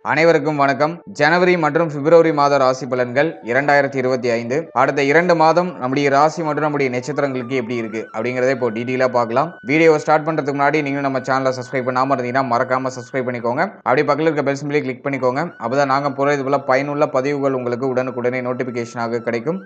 அனைவருக்கும் வணக்கம். ஜனவரி மற்றும் பிப்ரவரி மாத ராசி பலன்கள் 2025. அடுத்த 2 மாதம் நம்முடைய ராசி மற்றும் நம்முடைய நட்சத்திரங்களுக்கு எப்படி இருக்கு அப்படிங்கறத இப்போ டீடைலா பார்க்கலாம். வீடியோ ஸ்டார்ட் பண்றதுக்கு முன்னாடி நீங்க நம்ம சேனலை சப்ஸ்கிரைப் பண்ணாம இருந்தீங்கன்னா மறக்காம சப்ஸ்கிரைப் பண்ணிக்கோங்க. அப்படியே பக்கத்துல இருக்க பெல் சிம்பலை கிளிக் பண்ணிக்கோங்க. அப்பதான் நாங்க போற இது போல பயனுள்ள பதிவுகள் உங்களுக்கு உடனுக்குடனே நோட்டிபிகேஷனாக கிடைக்கும்.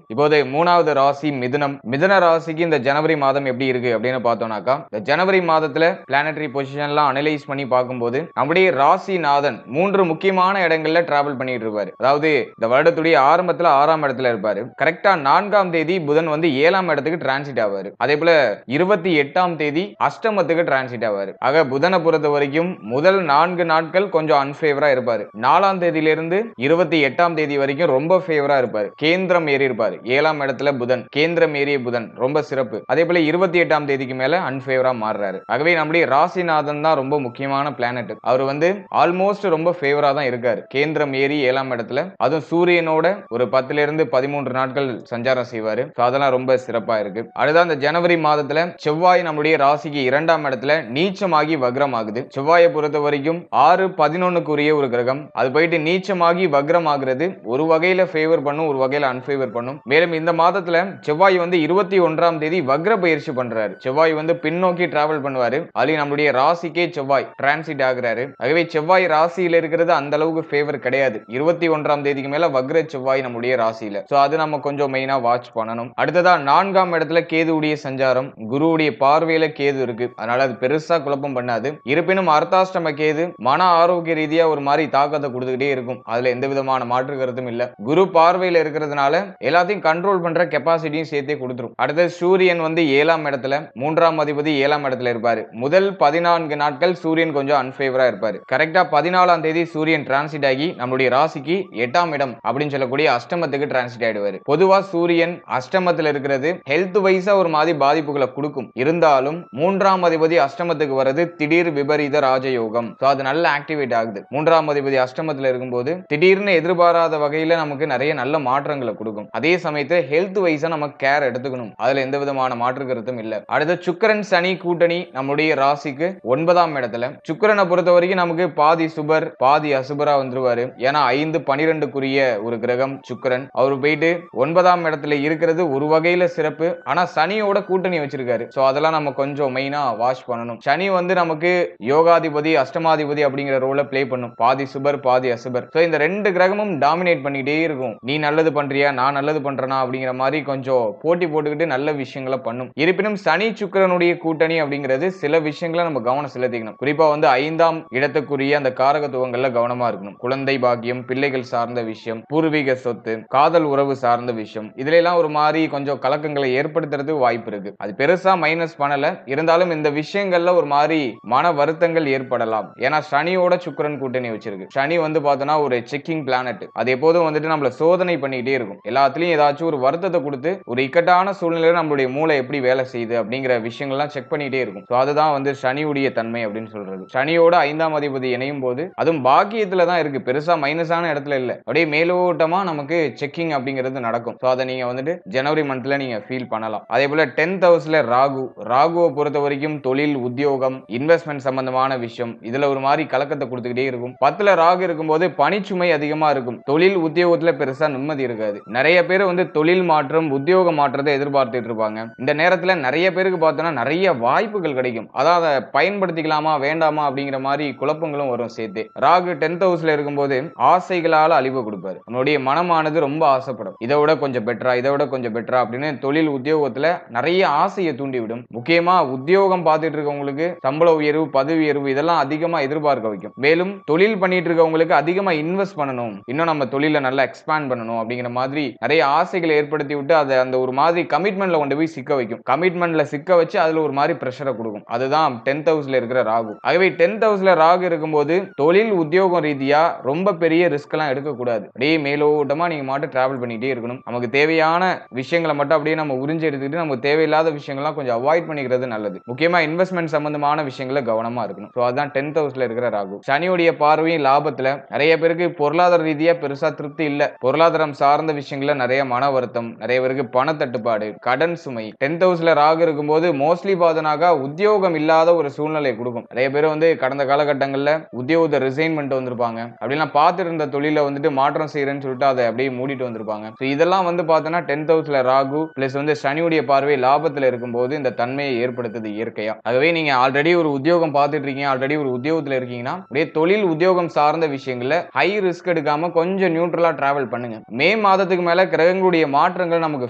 இப்போது 3வது ராசி மிதுனம். மிதுன ராசிக்கு இந்த ஜனவரி மாதம் எப்படி இருக்கு அப்படின்னு பார்த்தோம்னாக்கா, இந்த ஜனவரி மாதத்துல பிளானட்டரி பொசிஷன்லாம் அனலைஸ் பண்ணி பார்க்கும்போது நம்முடைய ராசிநாதன் 3 முக்கியமான இடங்கள்ல டிராவல் பண்ணிட்டு இருப்பாரு. அதாவது இந்த வருடத்துடைய ஆரம்பத்துல 6ஆம் இடத்துல இருப்பாரு. கரெக்டா 4ஆம் தேதி புதன் வந்து 7ஆம் இடத்துக்கு டிரான்சிட் ஆவாரு. அதே போல 28ஆம் தேதி அஷ்டமத்துக்கு டிரான்சிட் ஆவாரு. ஆக புதனை பொறுத்த வரைக்கும் முதல் 4 நாட்கள் கொஞ்சம் அன்ஃபேவரா இருப்பாரு. 4ஆம் தேதியிலிருந்து 28ஆம் தேதி வரைக்கும் ரொம்ப ஃபேவரா இருப்பாரு. கேந்திரம் ஏறி இருப்பாரு. 7ஆம் இடத்துல புதன், கேந்திரம் ஏறிய புதன் ரொம்ப சிறப்பு. அதே போல 28ஆம் தேதிக்கு மேல அன்ஃபேவரா மாறுறாரு. ஆகவே நம்முடைய ராசிநாதன் தான் ரொம்ப முக்கியமான பிளானட். அவர் வந்து ஆல்மோஸ்ட் ரொம்ப ஃபேவரா தான் இருக்காரு. கேந்திரம் ஏறி 7ஆம் இடத்துல, அதுவும் சூரியனோட ஒரு 10ல இருந்து 13 நாட்கள் சஞ்சாரம் செய்வாரு. அதெல்லாம் ரொம்ப சிறப்பா இருக்கு. அடுத்த அந்த ஜனவரி மாதத்துல செவ்வாய் நம்முடைய ராசிக்கு 2ஆம் இடத்துல நீச்சமாகி வக்ரம் ஆகுது. செவ்வாயை பொறுத்த வரைக்கும் 6-11க்குரிய ஒரு கிரகம். அது போயிட்டு நீச்சமாகி வக்ரம் ஆகுறது ஒரு வகையில ஃபேவர் பண்ணும், ஒரு வகையில அன்ஃபேவர் பண்ணும். மேலும் இந்த மாதத்துல செவ்வாய் வந்து 21ஆம் தேதி வக்ர பயிற்சி பண்றாரு. செவ்வாய் வந்து பின்னோக்கி டிராவல் பண்ணுவாரு. அதுலயும் நம்முடைய ராசிக்கே செவ்வாய் டிரான்சிட் ஆகுறாரு. ஆகவே செவ்வாய் ராசியில இருக்கிறது அந்த அளவுக்கு ஃபேவர் கிடையாது. 21ஆம் தேதிக்கு மேல வக்ர செவ்வாய் நம்முடைய ராசியில. சோ அது நம்ம கொஞ்சம் மெயினா வாட்ச் பண்ணணும். அடுத்ததா 4ஆம் இடத்துல கேதுவுடைய சஞ்சாரம், குருவுடைய பார்வையில கேது இருக்கு. அதனால அது பெருசா குழப்பம் பண்ணாது. இருப்பினும் அர்த்தாஷ்டம கேது மன ஆரோக்கிய ரீதியா ஒரு மாதிரி தாக்கத்தை கொடுத்துக்கிட்டே இருக்கும். அதுல எந்த விதமான மாற்று கருத்தும் இல்ல. குரு பார்வையில இருக்கிறதுனால எல்லாத்தையும் கண்ட்ரோல் பண்ற கெபாசிட்டியும் சேர்த்தே கொடுத்துரும். அடுத்து சூரியன் வந்து 7ஆம் இடத்துல, 3ஆம் அதிபதி 7ஆம் இடத்துல இருப்பாரு. முதல் 14 நாட்கள் சூரியன் கொஞ்சம் அன்ஃபேவரா இருப்பாரு. கரெக்டா 14ஆம் தேதி சூரியன் டிரான்சிட் ஆகி நம்மளுடைய ராசிக்கு 8ஆம் இடம் அப்படின்னு சொல்லக்கூடிய அஷ்டமத்துக்கு டிரான்சிட் ஆயிடுவாரு. பொதுவா சூரியன் அஷ்டமத்துல இருக்கிறது ஹெல்த் வைஸா ஒரு மாதிரி பாதிப்புகளை கொடுக்கும். இருந்தாலும் 3ஆம் அதிபதி அஷ்டமத்துக்கு வர்றது திடீர் விபரீத ராஜயோகம். அது நல்ல ஆக்டிவேட் ஆகுது. 3ஆம் அதிபதி அஷ்டமத்துல இருக்கும்போது திடீர்னு எதிர்பாராத வகையில நமக்கு நிறைய நல்ல மாற்றங்களை கொடுக்கும். அதே சமயத்துல ஹெல்த் வைஸா நம்ம கேர் எடுத்துக்கணும். அதுல எந்த விதமான மாற்று கருத்தும் இல்ல. அடுத்து சுக்கிரன் சனி கூட்டணி நம்முடைய ராசிக்கு 9ஆம் இடத்துல. சுக்கிரனை பொறுத்த வரைக்கும் நமக்கு பாதி சுபர் பாதி அசுபரா வந்துருவாரு. ஏன்னா 5-12க்குரிய ஒரு கிரகம் சுக்கிரன். அவரு போயிட்டு 9ஆம் இடத்துல இருக்கிறது ஒரு வகையில சிறப்பு. ஆனா சனியோட கூட்டணி வச்சிருக்காரு. சோ அதெல்லாம் நம்ம கொஞ்சம் மெயினா வாட்ச் பண்ணணும். சனி வந்து நமக்கு யோகாதிபதி அஷ்டமாதிபதி அப்படிங்கிற ரோல பிளே பண்ணும். பாதி சுபர் பாதி அசுபர். சோ இந்த 2 கிரகமும் டாமினேட் பண்ணிட்டே இருக்கும். நீ நல்லது பண்றியா, நான் நல்லது பண்றனா அப்படிங்கிற மாதிரி கொஞ்சம் போட்டி போட்டுக்கிட்டு நல்ல விஷயங்களை பண்ணும். இருப்பினும் சனி சுக்கிரனுடைய கூட்டணி அப்படிங்கிறது சில விஷயங்களை நம்ம கவனம் செலுத்திக்கணும். குறிப்பா வந்து 5ஆம் இடத்துக்குரிய அந்த காரகத்துவங்கள்ல கவனமா இருக்கணும். குழந்தை பாக்கியம், பிள்ளைகள் சார்ந்த விஷயம், பூர்வீக சொத்து, காதல் உறவு சார்ந்த விஷயம், இதுல எல்லாம் ஒரு மாதிரி கொஞ்சம் கலக்கங்களை ஏற்படுத்துறதுக்கு வாய்ப்பு இருக்கு. அது பெருசா மைனஸ் பண்ணல. இருந்தாலும் இந்த விஷயங்கள்ல ஒரு மாதிரி மன வருத்தங்கள் ஏற்படலாம். ஏன்னா சனியோட சுக்கிரன் கூட்டணி வச்சிருக்கு. சனி வந்து பார்த்தோன்னா ஒரு செக்கிங் பிளானட். அது எப்போதும் வந்துட்டு நம்மள சோதனை பண்ணிக்கிட்டே இருக்கும். எல்லாத்துலயும் ஏதாச்சும் ஒரு வருத்தத்தை கொடுத்து ஒரு இக்கட்டான சூழ்நிலையில நம்மளுடைய மூளை எப்படி வேலை செய்யுது அப்படிங்கிற விஷயங்கள்லாம் செக் பண்ணிட்டே இருக்கும். அதுதான் வந்து சனியுடைய தன்மை அப்படின்னு சொல்றது. சனியோட 5ஆம் அதிபதி இணையும் போது அதுவும் பாக்கியத்துல தான் இருக்கு. பெருசா மைனஸான இடத்துல இல்ல. அப்படியே மேலோட்டமா நமக்கு செக்கிங் அப்படிங்கிறது நடக்கும். அதை நீங்க வந்துட்டு ஜனவரி மந்த்ல நீங்க ஃபீல் பண்ணலாம். அதே போல 10th ஹவுஸ்ல ராகு. ராகுவை பொறுத்த வரைக்கும் தொழில், உத்தியோகம், இன்வெஸ்ட்மெண்ட் சம்பந்தமான விஷயம், இதுல ஒரு மாதிரி கலக்கத்தை கொடுத்துக்கிட்டே இருக்கும். 10ல ராகு இருக்கும்போது பணிச்சுமை அதிகமா இருக்கும். தொழில் உத்தியோகத்துல பெருசா நிம்மதி இருக்காது. நிறைய பேர் வந்து தொழில் மாற்றம், உத்தியோக மாற்றத்தை எதிர்பார்த்துட்டு இருப்பாங்க. இந்த நேரத்துல நிறைய பேருக்கு பார்த்தோம்னா நிறைய வாய்ப்புகள் கிடைக்கும். அதான் அதை பயன்படுத்திக்கலாமா வேண்டாமா அப்படிங்கிற மாதிரி குழப்பங்களும் வரும் சேர்த்து. ராகு 10th ஹவுஸ்ல இருக்கும்போது ஆசைகளால அழிவு கொடுப்பாரு. நம்மளுடைய மனமானது ரொம்ப ஆசைப்படும். இதை விட கொஞ்சம் பெட்டரா, இதை விட கொஞ்சம் பெட்டரா அப்படின்னு தொழில் உத்தியோகத்துல நிறைய ஆசையை தூண்டிவிடும். முக்கியமா உத்தியோகம் பார்த்துட்டு இருக்கவங்களுக்கு சம்பள உயர்வு, பதவி உயர்வு இதெல்லாம் அதிகமா எதிர்பார்க்க வைக்கும். மேலும் தொழில் பண்ணிட்டு இருக்கவங்களுக்கு அதிகமா இன்வெஸ்ட் பண்ணணும், இன்னும் நம்ம தொழில நல்லா எக்ஸ்பேண்ட் பண்ணணும் அப்படிங்கிற மாதிரி நிறைய ஆசைகளை ஏற்படுத்தி விட்டு அதை அந்த ஒரு மாதிரி கமிட்மெண்ட்ல கொண்டு போய் சிக்க வைக்கும். கமிட்மெண்ட்ல சிக்க வச்சு அதுல ஒரு மாதிரி பிரஷரை கொடுக்கும். அதுதான் 10th ஹவுஸ்ல இருக்கிற ராகு. ஆகவே 10th ஹவுஸ்ல ராகு இருக்கும்போது தொழில் உத்தியோகம் ரீதியா ரொம்ப பெரிய ரிஸ்க் எல்லாம் எடுக்கக்கூடாது. அப்படியே மேலோட்டமா நீங்க மட்டும் டிராவல் பண்ணிட்டே இருக்கணும். நமக்கு தேவையான விஷயங்களை மட்டும் அப்படியே நம்ம உறிஞ்சி எடுத்துக்கிட்டு நமக்கு தேவையில்லாத விஷயங்கள்லாம் கொஞ்சம் அவாய்ட் பண்ணிக்கிறது நல்லது. முக்கியமா இன்வெஸ்ட்மெண்ட் சம்பந்தமான விஷயங்களை கவனமா இருக்கணும். அதுதான் 10th ஹவுஸ்ல இருக்கிற ராகு. சனியுடைய பார்வையும் லாபத்துல நிறைய பேருக்கு பொருளாதார ரீதியா பெருசா திருப்தி இல்ல. பொருளாதாரம் சார்ந்த விஷயங்கள நிறைய நிறைய மன வருத்தம், நிறைய பேருக்கு பண தட்டுப்பாடு, கடன் சுமை. 10th ஹவுஸ்ல ராகு இருக்கும்போது மோஸ்ட்லி பார்த்தோம்னாக்கா உத்தியோகம் இல்லாத ஒரு சூழ்நிலை கொடுக்கும். நிறைய பேர் வந்து கடந்த காலகட்டங்கள்ல உத்தியோகத்தை ரிசைன் பண்ணிட்டு வந்திருப்பாங்க. அப்படிலாம் பார்த்துட்டு இருந்த தொழில வந்துட்டு மாற்றம் செய்யறேன்னு சொல்லிட்டு அதை அப்படியே மூடிட்டு வந்திருப்பாங்க. இதெல்லாம் வந்து பார்த்தோன்னா 10th ஹவுஸ்ல ராகு பிளஸ் வந்து சனியுடைய பார்வை லாபத்துல இருக்கும்போது இந்த தன்மையை ஏற்படுத்துது இயற்கையா. ஆகவே நீங்க ஆல்ரெடி ஒரு உத்தியோகம் பார்த்துட்டு இருக்கீங்க, ஆல்ரெடி ஒரு உத்தியோகத்துல இருக்கீங்கன்னா அப்படியே தொழில் உத்தியோகம் சார்ந்த விஷயங்கள்ல ஹை ரிஸ்க் எடுக்காம கொஞ்சம் நியூட்ரலா டிராவல் பண்ணுங்க. மே மாதத்துக்கு மேல கிரகங்களுடைய மாற்றங்கள் நமக்கு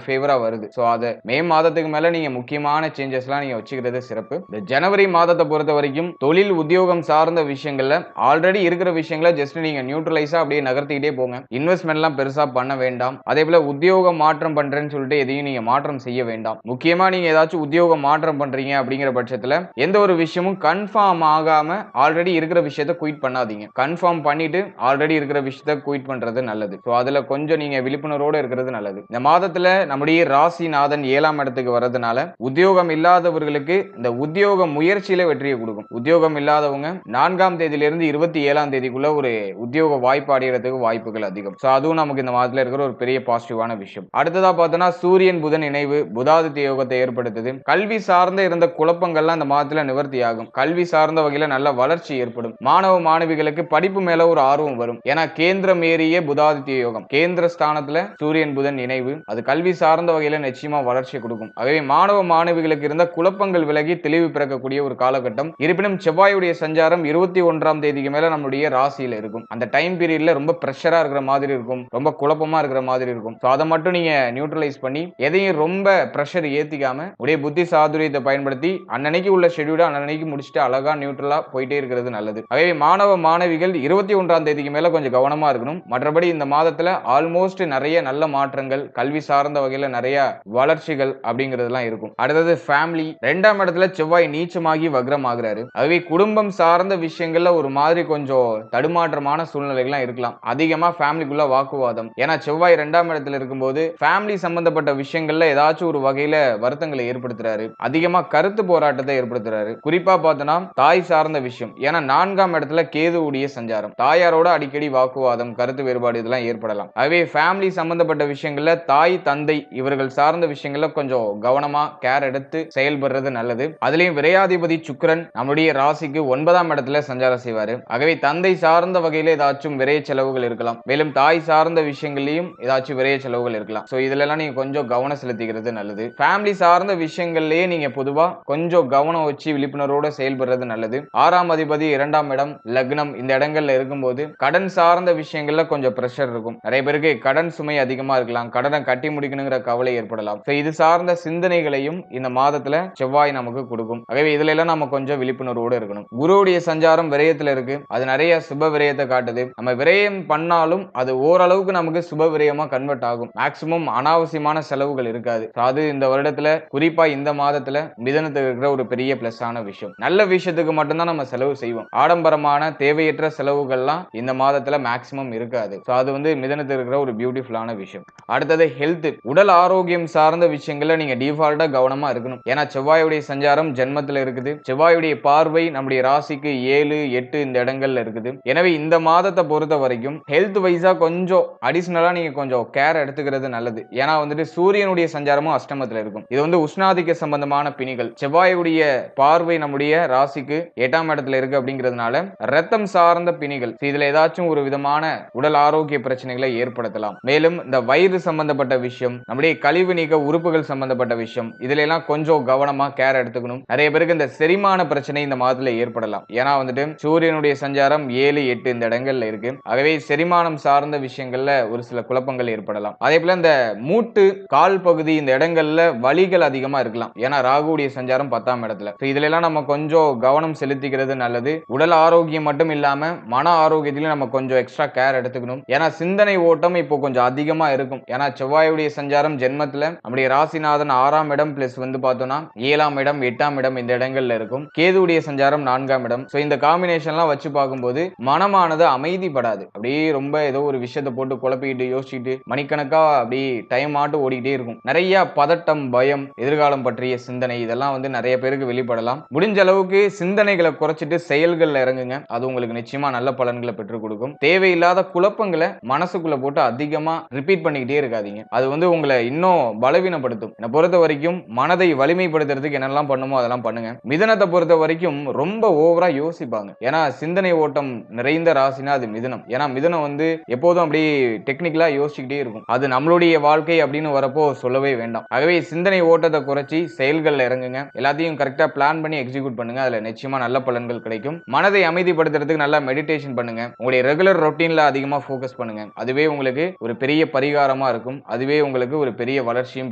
ஃபேவரா வருது. சோ அத மே மாதத்துக்கு மேல நீங்க முக்கியமான சேஞ்சஸ்லாம் நீங்க வச்சுக்கிறது சிறப்பு. இந்த ஜனவரி மாதத்தை பொறுத்த வரைக்கும் தொழில் உத்தியோகம் சார்ந்த விஷயங்கள்ல ஆல்ரெடி இருக்கிற விஷயங்களை ஜஸ்ட் நீங்க நியூட்ரலைஸா அப்படியே நகர்த்திக்கிட்டே போங்க. இன்வெஸ்ட்மெண்ட்லாம் பெருசா பண்ண வேண்டாம். அதே போல உத்தியோகம் மாற்றம் பண்றேன்னு சொல்லிட்டு எதையும் நீங்க மாற்றம் செய்ய வேண்டாம். முக்கியமா நீங்க ஏதாச்சும் உத்தியோகம் மாற்றம் பண்றீங்க அப்படிங்கிற பட்சத்துல எந்த ஒரு விஷயமும் கன்ஃபார்ம் ஆகாம ஆல்ரெடி இருக்கிற விஷயத்தை குயிட் பண்ணாதீங்க. கன்ஃபார்ம் பண்ணிட்டு ஆல்ரெடி இருக்கிற விஷயத்தை குயிட் பண்றது நல்லது. சோ அதுல கொஞ்சம் நீங்க விழிப்புணர்வோட இருக்கிறது நல்லது. இந்த மாதத்துல நம்முடைய ராசிநாதன் 7ஆம் இடத்துக்கு வரதுனால உத்தியோகம் இல்லாதவர்களுக்கு இந்த உத்தியோக முயற்சியில வெற்றியை கொடுக்கும். உத்தியோகம் இல்லாதவங்க 4ஆம் தேதியிலிருந்து 27ஆம் தேதிக்குள்ள ஒரு உத்தியோக வாய்ப்பு அடைகிறதுக்கு வாய்ப்புகள் அதிகம். சோ அதுவும் நமக்கு இந்த மாதத்துல இருக்கிற ஒரு பெரிய பாசிட்டிவான விஷயம். அடுத்ததா பார்த்தோம்னா சூரியன் புதன் இணைவு புதாதித்ய யோகத்தை ஏற்படுத்துது. கல்வி சார்ந்த இருந்த குழப்பங்கள்லாம் இந்த மாதத்துல நிவர்த்தி ஆகும். கல்வி சார்ந்த வகையில நல்ல வளர்ச்சி ஏற்படும். மாணவ மாணவிகளுக்கு படிப்பு மேல ஒரு ஆர்வம் வரும். ஏன்னா கேந்திரம் ஏறிய புதாதித்ய யோகம், கேந்திர ஸ்தானத்துல சூரியன் புதன் இணைவு, அது கல்வி சார்ந்த வகையில நிச்சயமா வளர்ச்சி கொடுக்கும். ஆகவே மாணவ மாணவிகளுக்கு இருந்த குழப்பங்கள் விலகி தெளிவு பிறக்கக்கூடிய ஒரு காலகட்டம். இருப்பினும் செவ்வாயுடைய சஞ்சாரம் 21ஆம் தேதிக்கு மேல நம்முடைய ராசியில இருக்கும். அந்த டைம் பீரியட்ல ரொம்ப பிரஷரா இருக்கிற மாதிரி இருக்கும், ரொம்ப குழப்பமா இருக்கிற மாதிரி இருக்கும். சோ அதை மட்டும் நீங்க நியூட்ரலைஸ் பண்ணி எதையும் ரொம்ப பிரஷர் ஏத்திக்காம உடைய புத்தி சாதுரியத்தை பயன்படுத்தி அன்னன்னைக்கு உள்ள ஷெட்யூல அன்னன்னைக்கு முடிச்சுட்டு அழகா நியூட்ரலா போயிட்டே இருக்கிறது நல்லது. ஆகவே மாணவ மாணவிகள் 21ஆம் தேதிக்கு மேல கொஞ்சம் கவனமா இருக்கணும். மற்றபடி இந்த மாதத்துல ஆல்மோஸ்ட் நிறைய நல்ல மாற்றங்கள், கல்வி சார்ந்த வகையில நிறைய வளர்ச்சிகள் அப்படிங்கிறதுலாம் இருக்கும். அடுத்தது ஃபேமிலி. 2ஆம் இடத்துல செவ்வாய் நீச்சமாகி வக்ரம் ஆகுறாரு. ஆகவே குடும்பம் சார்ந்த விஷயங்கள்ல ஒரு மாதிரி கொஞ்சம் தடுமாற்றமான சூழ்நிலைகள்லாம் இருக்கலாம். அதிகமா ஃபேமிலிக்குள்ள வாக்குவாதம். ஏன்னா செவ்வாய் 2ஆம் இடத்துல இருக்கும்போது ஃபேமிலி சம்பந்தப்பட்ட விஷயங்கள்ல ஏதாச்சும் ஒரு வகையில வருத்தங்களை ஏற்படுத்துறாரு. அதிகமா கருத்து போராட்டத்தை ஏற்படுத்துறாரு. குறிப்பா பார்த்தோம்னா தாய் சார்ந்த விஷயம். ஏன்னா 4ஆம் இடத்துல கேதுவுடைய சஞ்சாரம். தாயாரோட அடிக்கடி வாக்குவாதம், கருத்து வேறுபாடு இதெல்லாம் ஏற்படலாம். ஆகவே ஃபேமிலி சம்பந்தப்பட்ட விஷயங்கள்ல தாய் தந்தை இவர்கள் சார்ந்த விஷயங்கள்ல கொஞ்சம் கவனமா கேர் எடுத்து செயல்படுறது நல்லது. அதுலயும் விரையாதிபதி சுக்கிரன் நம்முடைய ராசிக்கு 9ஆம் இடத்துல சஞ்சாரம் செய்வாரு. ஆகவே தந்தை சார்ந்த வகையில ஏதாச்சும் விரைய செலவுகள் இருக்கலாம். மேலும் தாய் சார்ந்த விஷயங்களையும் ஏதாச்சும் விரைய செலவுகள் இருக்கலாம். சோ இதுல எல்லாம் நீங்க கொஞ்சம் கவனம் செலுத்திக்கிறது நல்லது. ஃபேமிலி சார்ந்த விஷயங்கள்லயே நீங்க பொதுவா கொஞ்சம் கவனம் வச்சு விழிப்புணர்வோட செயல்படுறது நல்லது. 6ஆம் அதிபதி 2ஆம் இடம் லக்னம் இந்த இடங்கள்ல இருக்கும்போது கடன் சார்ந்த விஷயங்கள்ல கொஞ்சம் பிரஷர் இருக்கும். நிறைய பேருக்கு கடன் சுமை அதிகமா இருக்கலாம். கடனை கட்டி முடிக்கணுங்கிற கவலை ஏற்படலாம். இது சார்ந்த சிந்தனைகளையும் இந்த மாதத்துல செவ்வாய் நமக்கு கொடுக்கும். ஆகவே இதுல எல்லாம் நம்ம கொஞ்சம் விழிப்புணர்வோடு இருக்கணும். குருவுடைய சஞ்சாரம் விரயத்துல இருக்கு. அது நிறைய சுப விரயத்தை காட்டுது. நம்ம விரயம் பண்ணாலும் அது ஓரளவுக்கு நமக்கு சுப விரயமா கன்வெர்ட் ஆகும். மேக்சிமம் அனாவசியமான செலவுகள் இருக்காது. அது இந்த வருடத்துல குறிப்பா இந்த மாதத்துல மிதனத்துக்கு இருக்கிற ஒரு பெரிய பிளஸ் ஆன விஷயம். நல்ல விஷயத்துக்கு மட்டும்தான் நம்ம செலவு செய்வோம். ஆடம்பரமான தேவையற்ற செலவுகள்லாம் இந்த மாதத்துல மேக்சிமம் இருக்காது. அது வந்து மிதனத்துக்கு இருக்கிற ஒரு பியூட்டிஃபுல்லான விஷயம். அடுத்தது ஹெல்த். உடல் ஆரோக்கியம் சார்ந்த விஷயங்கள்ல நீங்க டிஃபால்ட்டா கவனமா இருக்கணும். ஏன்னா செவ்வாயுடைய சஞ்சாரம் ஜென்மத்துல இருக்குது. செவ்வாயுடைய பார்வை நம்முடைய ராசிக்கு 7, 8 இந்த இடங்கள்ல இருக்குது. எனவே இந்த மாதத்தை பொறுத்த வரைக்கும் ஹெல்த் வைஸா கொஞ்சம் அடிஷனலா நீங்க கொஞ்சம் கேர் எடுத்துக்கிறது நல்லது. ஏன்னா வந்துட்டு சூரியனுடைய சஞ்சாரமும் அஷ்டமத்துல இருக்கும். இது வந்து உஷ்ணாதிக்க சம்பந்தமான பிணிகள். செவ்வாயுடைய பார்வை நம்முடைய ராசிக்கு 8ஆம் இடத்துல இருக்கு அப்படிங்கிறதுனால ரத்தம் சார்ந்த பிணிகள், இதுல ஏதாச்சும் ஒரு விதமான உடல் ஆரோக்கிய பிரச்சனைகளை ஏற்படுத்தலாம். மேலும் இந்த வயிறு சம்பந்தப்பட்ட விஷயம், நம்முடைய கழிவு நீக்க உறுப்புகள் சம்பந்தப்பட்ட விஷயம், இதுல எல்லாம் கொஞ்சம் கவனமா கேர் எடுத்துக்கணும். நிறைய பேருக்கு இந்த செரிமான பிரச்சனை இந்த மாதத்துல ஏற்படலாம். ஏன்னா வந்துட்டு சூரியனுடைய சஞ்சாரம் 7, 8 இந்த இடங்கள்ல இருக்கு. ஆகவே செரிமானம் சார்ந்த விஷயங்கள்ல ஒரு சில குழப்பங்கள் ஏற்படலாம். அதே போல இந்த மூட்டு, கால் பகுதி இந்த இடங்கள்ல வலிகள் அதிகமா இருக்கலாம். ஏன்னா ராகுடைய சஞ்சாரம் 10ஆம் இடத்துல. இதுல எல்லாம் நம்ம கொஞ்சம் கவனம் செலுத்திக்கிறது நல்லது. உடல் ஆரோக்கியம் மட்டும் இல்லாம மன ஆரோக்கியத்திலும் நம்ம கொஞ்சம் எக்ஸ்ட்ரா கேர் எடுத்துக்கணும். ஏன்னா சிந்தனை ஓட்டம் இப்போ கொஞ்சம் அதிகமா இருக்கும். ஏன்னா செவ்வாயுடைய சஞ்சாரம் ஜென்மத்துல நம்முடைய ராசிநாதன் 6ஆம் இடம் பிளஸ் வந்து பார்த்தோம்னா 7ஆம் இடம் 8ஆம் இடம் இந்த இடங்கள்ல இருக்கும். கேதுவுடைய சஞ்சாரம் 4ஆம் இடம். இந்த காம்பினேஷன்லாம் வச்சு பார்க்கும்போது மனமானது அமைதிப்படாது. அப்படியே ரொம்ப ஏதோ ஒரு விஷயத்தை போட்டு குழப்பிக்கிட்டு யோசிச்சுட்டு மணிக்கணக்கா அப்படியே டைம் ஆட்டு ஓடிக்கிட்டே இருக்கும். நிறைய பதட்டம், பயம், எதிர்காலம் பற்றிய சிந்தனை இதெல்லாம் வந்து நிறைய பேருக்கு வெளிப்படலாம். முடிஞ்ச அளவுக்கு சிந்தனைகளை குறைச்சிட்டு செயல்கள்ல இறங்குங்க. அது உங்களுக்கு நிச்சயமா நல்ல பலன்களை பெற்றுக் கொடுக்கும். தேவையில்லாத குழப்பங்களை மனசுக்குள்ள போட்டு அதிகமா ரிப்பீட் பண்ணிக்கிட்டே இருக்காதீங்க. அது வந்து உங்களை இன்னும் பலவீனப்படுத்தும். என்னை பொறுத்த வரைக்கும் மனதை வலிமைப்படுத்துறதுக்கு என்னெல்லாம் பண்ணுமோ அதெல்லாம் பண்ணுங்க. மிதுனத்தை பொறுத்த வரைக்கும் ரொம்ப ஓவரா யோசிப்பாங்க. ஏன்னா சிந்தனை ஓட்டம் நிறைந்த ராசினா அது மிதுனம். ஏன்னா மிதுனம் வந்து எப்போதும் அப்படியே டெக்னிக்கலா யோசிச்சுக்கிட்டே இருக்கும். அது நம்மளுடைய வாழ்க்கை அப்படின்னு வரப்போ சொல்லவே வேண்டாம். ஆகவே சிந்தனை ஓட்டத்தை குறைச்சி செயல்கள்ல இறங்குங்க. எல்லாத்தையும் கரெக்டா பிளான் பண்ணி எக்ஸிக்யூட் பண்ணுங்க. அதுல நிச்சயமா நல்ல பலன்கள் கிடைக்கும். மனதை அமைதிப்படுத்துறதுக்கு நல்லா மெடிடேஷன் பண்ணுங்க. உங்களுடைய ரெகுலர் ரொட்டீன்ல அதிகமா ஃபோக்கஸ் பண்ணுங்க. அதுவே உங்களுக்கு ஒரு பெரிய பரிகாரமா இருக்கும். அதுவே உங்களுக்கு ஒரு பெரிய வளர்ச்சியும்